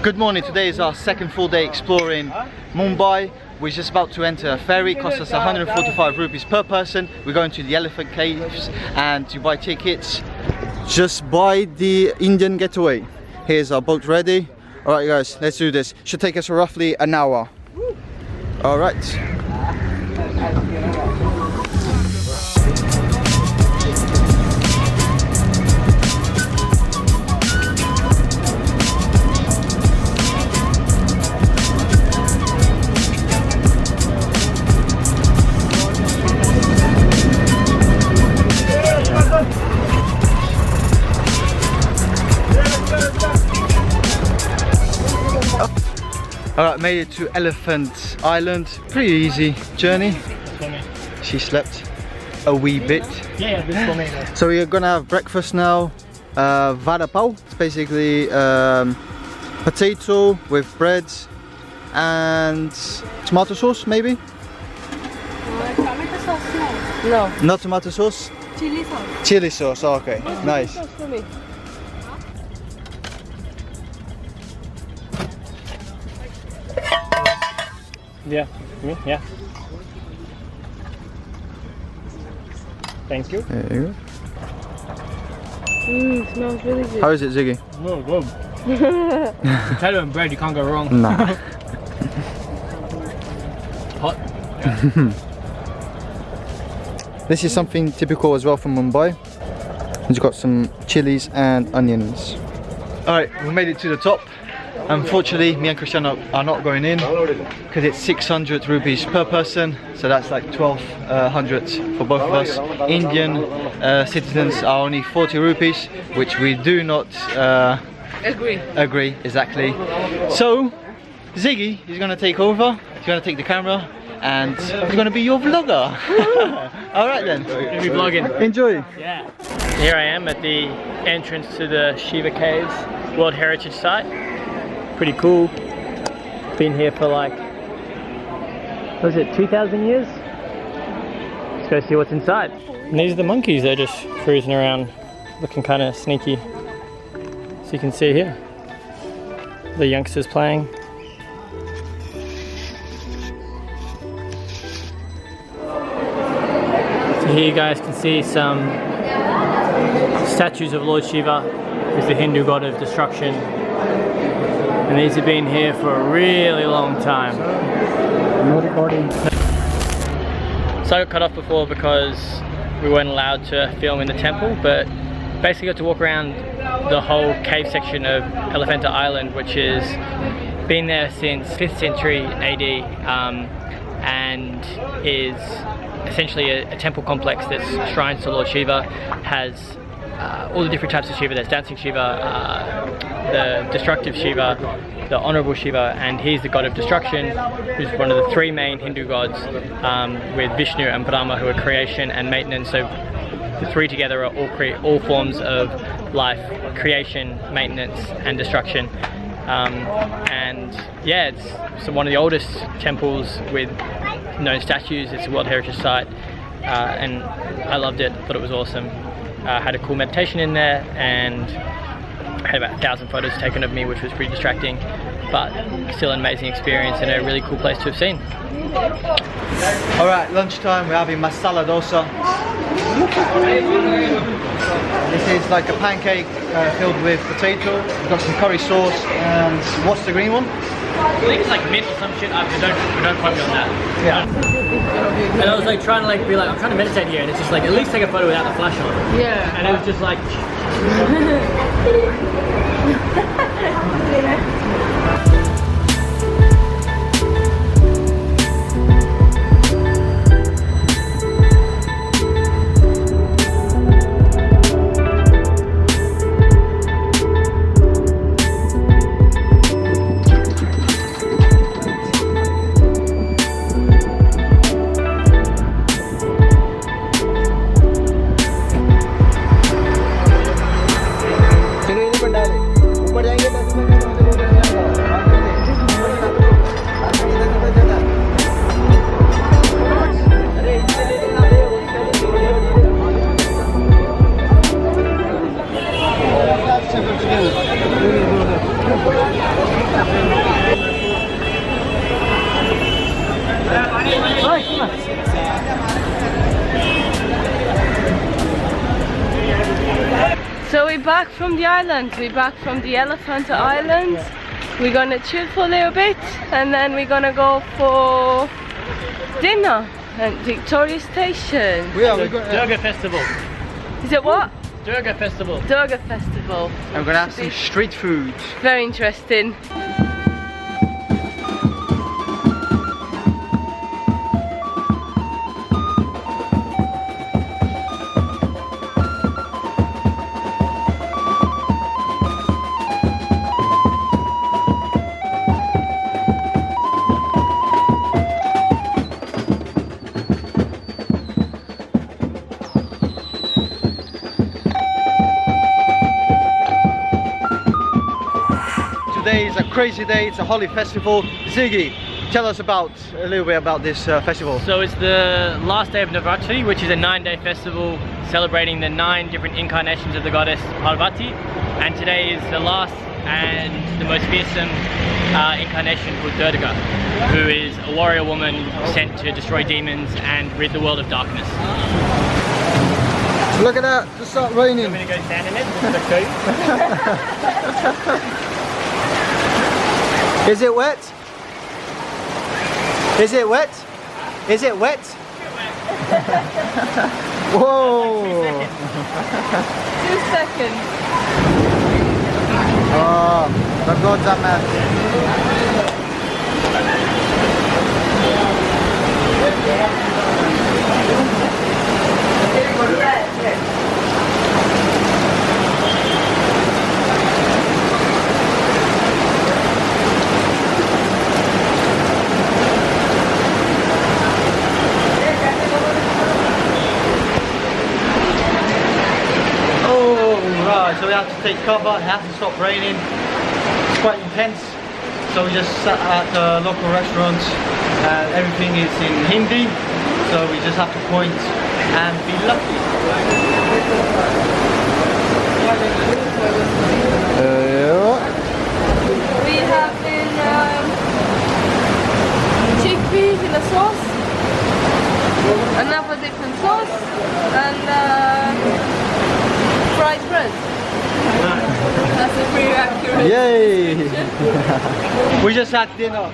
Good morning, today is our second full day exploring Mumbai. We're just about to enter a ferry, costs us 145 rupees per person. We're going to the elephant caves, and to buy tickets, just buy the Indian getaway. Here's our boat ready. Alright guys, let's do this. Should take us roughly an hour. Alright. Alright, made it to Elephant Island. Pretty easy journey. She slept a wee bit. Yeah, this for me. So we're gonna have breakfast now. Vada pav. It's basically potato with bread and tomato sauce, maybe? Tomato sauce, no. No. Not tomato sauce? Chili sauce. Chili sauce, okay. Nice. Sauce for me. Yeah, me, yeah. Thank you. There you Smells really good. go. How is it, Ziggy? Whoa, whoa. Potato and bread, you can't go wrong. Nah. Hot. This is something typical as well from Mumbai. It's got some chilies and onions. Alright, we made it to the top. Unfortunately, me and Cristiano are not going in because it's 600 rupees per person, so that's like 1200 for both of us. Indian citizens are only 40 rupees, which we do not agree exactly. So Ziggy is going to take over. He's going to take the camera and he's going to be your vlogger. Alright then. Gonna be vlogging. Enjoy. Yeah. Here I am at the entrance to the Shiva Caves World Heritage Site. Pretty cool. Been here for like, what was it, 2,000 years? Let's go see what's inside. And these are the monkeys. They're just cruising around, looking kind of sneaky. So you can see here, the youngsters playing. So here you guys can see some statues of Lord Shiva, who's the Hindu god of destruction. And these have been here for a really long time. No recording. So I got cut off before because we weren't allowed to film in the temple, but basically got to walk around the whole cave section of Elephant Island, which has been there since 5th century AD, and is essentially a temple complex that's shrines to Lord Shiva. Has all the different types of Shiva. There's dancing Shiva, the destructive Shiva, the honorable Shiva, and he's the god of destruction, who's one of the three main Hindu gods, with Vishnu and Brahma, who are creation and maintenance. So the three together are all forms of life: creation, maintenance, and destruction. And yeah, it's one of the oldest temples with known statues. It's a World Heritage Site, and I loved it. Thought it was awesome. Had a cool meditation in there, and had about 1,000 photos taken of me, which was pretty distracting, but still an amazing experience and a really cool place to have seen. Alright, lunchtime, we're having Masala Dosa. This is like a pancake filled with potato. We've got some curry sauce, and what's the green one? I think it's like mint or some shit. Don't quote me on that. Yeah. And I was like trying to I'm trying to meditate here, and it's just like, at least take a photo without the flash on. Yeah. And it was just like ऊपर जाएंगे from the island. We're back from the Elephant Island. We're gonna chill for a little bit and then we're gonna go for dinner at Victoria Station. We're going Durga Festival. Is it what? Durga Festival. Durga Festival. I'm gonna have some street food. Very interesting. Today is a crazy day, it's a holy festival. Ziggy, tell us a little bit about this festival. So it's the last day of Navratri, which is a 9-day festival celebrating the 9 different incarnations of the goddess Parvati. And today is the last and the most fearsome incarnation called Durga, who is a warrior woman sent to destroy demons and rid the world of darkness. Look at that, just start raining. I'm going to go stand in it. Is it wet? Is it wet? Is it wet? Whoa! 2 seconds. Oh, the gods are mad. So we have to take cover, it has to stop raining. It's quite intense. So we just sat at the local restaurants. Everything is in Hindi. So we just have to point and be lucky. We have chickpeas in a sauce, another different sauce, and fried bread. That's a pretty accurate. Yay! We just had dinner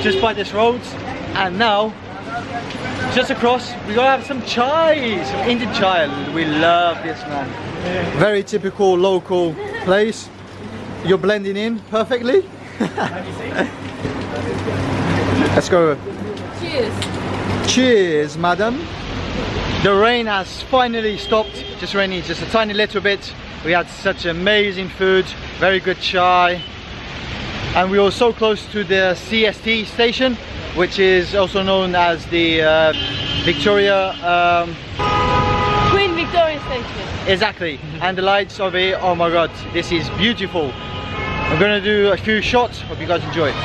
just by this road, and now just across we gotta have some chai, some Indian chai. We love this, man. Very typical local place. You're blending in perfectly. Let's go. Cheers. Cheers, madam. The rain has finally stopped. Just raining just a tiny little bit. We had such amazing food, very good chai, and we were so close to the CST station, which is also known as the Victoria Queen Victoria Station. Exactly, and the lights over here, oh my god, this is beautiful. I'm gonna do a few shots, hope you guys enjoy it.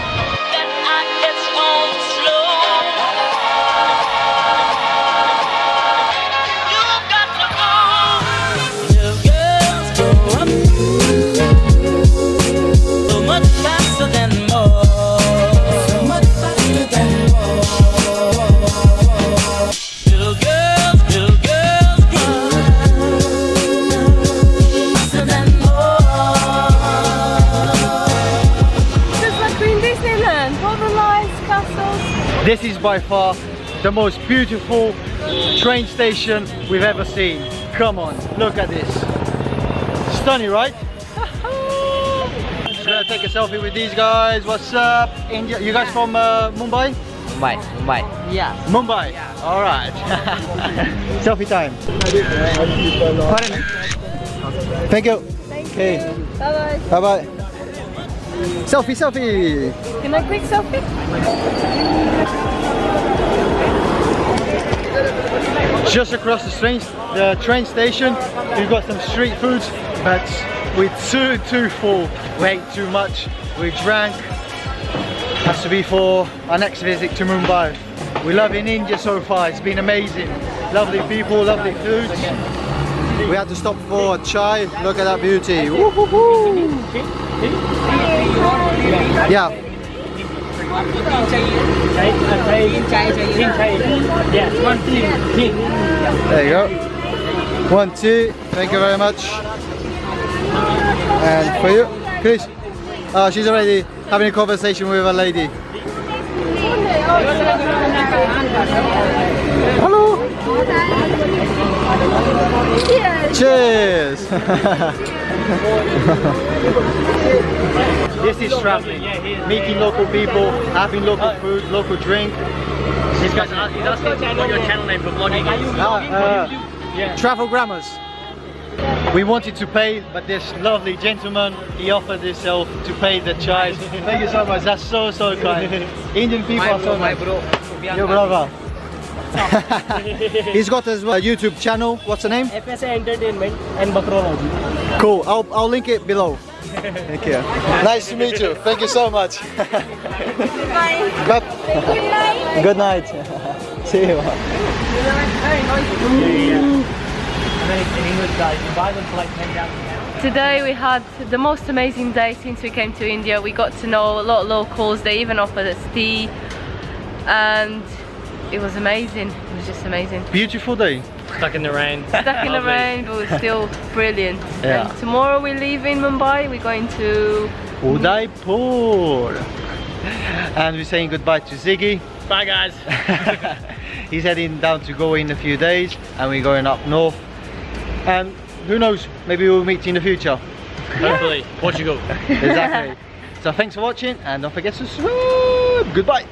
This is by far the most beautiful train station we've ever seen. Come on, look at this. Stunning, right? Just gonna take a selfie with these guys. What's up? India? You guys from Mumbai? Mumbai. Yeah. Mumbai? Yeah. Alright. Selfie time. Pardon. Thank you. Thank Okay. you. Bye bye. Bye bye. Selfie, selfie. Can I quick selfie? Just across the train station, we've got some street food, but we're too full. We ate too much. We drank. Has to be for our next visit to Mumbai. We love in India so far. It's been amazing. Lovely people, lovely food. We had to stop for chai. Look at that beauty. Woo-hoo-hoo. Yeah. There you go. 1, 2. Thank you very much. And for you, Chris. She's already having a conversation with a lady. Hello. Cheers. This is traveling, meeting local people, having local food, local drink. He's asking what your channel name for vlogging is. Travelgramers. We wanted to pay, but this lovely gentleman, he offered himself to pay the charge. Thank you so much, that's so kind. Indian people are so nice. Your brother. He's got as well a YouTube channel. What's the name? FSA Entertainment and Bakrology. Cool, I'll link it below. Thank you. Nice to meet you. Thank you so much. Bye. Good night. See you. Today we had the most amazing day since we came to India. We got to know a lot of locals. They even offered us tea, and it was amazing. It was just amazing. Beautiful day. Stuck in the rain. Stuck in the rain, but it was still brilliant. Yeah. And tomorrow we leave in Mumbai. We're going to Udaipur. And we're saying goodbye to Ziggy. Bye guys. He's heading down to Goa in a few days, and we're going up north. And who knows, maybe we'll meet in the future. Hopefully, Portugal. Exactly. So thanks for watching, and don't forget to subscribe. Goodbye.